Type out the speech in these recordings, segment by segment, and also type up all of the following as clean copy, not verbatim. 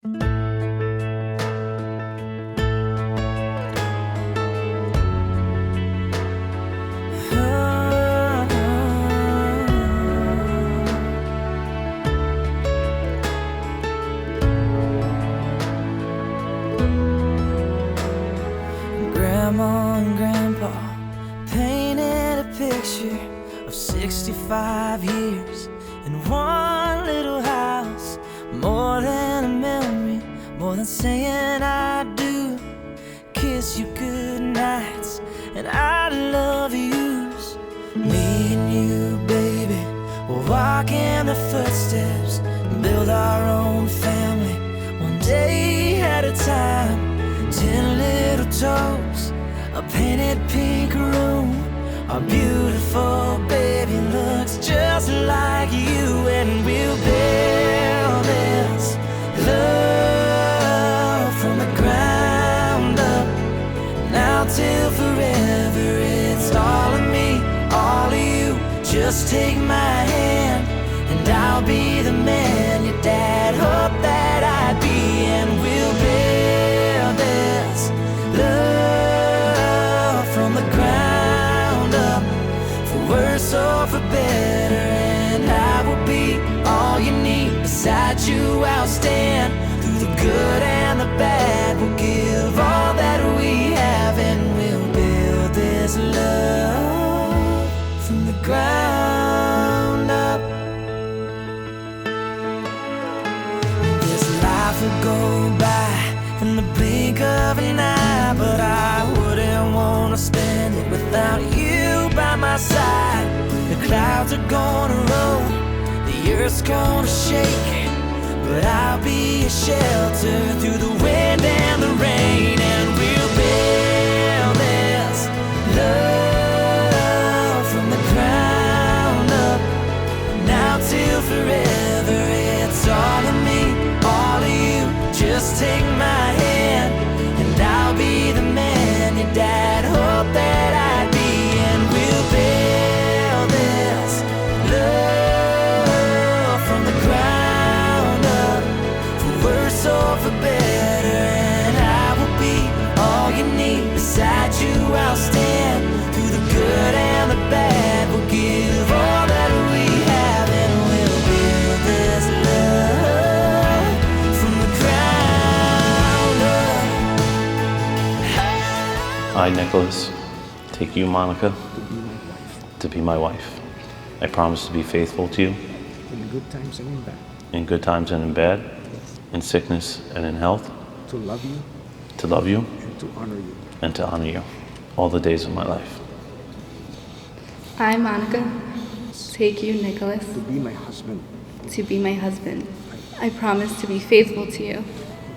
Grandma and Grandpa painted a picture of 65 years in one little house. More than a memory, more than saying I do. Kiss you good nights and I love yous. Me and you, baby, we'll walk in the footsteps and build our own family, one day at a time. 10 little toes, a painted pink room. Our beautiful baby looks just like you, and we'll build this love from the ground up. Now till forever, it's all of me, all of you. Just take my hand, and I'll be the man your dad hoped that I'd be, and we'll build this love from the ground up, for worse or for better, and I will be all you need. Beside you I'll stand, through the good and the bad. We'll give all that we have, and we'll build this love from the ground up. This life will go by in the blink of an eye, but I wouldn't want to spend it without you by my side. The clouds are gonna roll, the earth's gonna shake, but I'll be a shelter through the wind and the rain, and we'll build this love from the ground up. Now till forever, it's all of me, all of you. Just take my hand, and I'll be the man your dad hoped that I'd be, and we'll build this love from the ground up, for worse or for better, and I will be all you need. Beside you I'll stand, through the good and the bad. We'll give all that we have, and we'll build this love from the ground up. I, Nicholas, take you, Monica, to be my wife. I promise to be faithful to you in good times and in bad, in good times and in bad, in sickness and in health, to love you and to honor you. and to honor you all the days of my life. I, Monica, take you, Nicholas, To be my husband, to be my husband. I promise to be faithful to you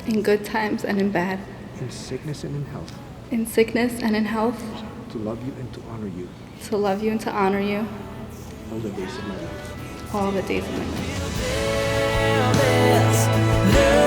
in good times and in bad, in sickness and in health, in sickness and in health, to love you and to honor you to love you and to honor you all the days of my life. all the days of my life. Build this love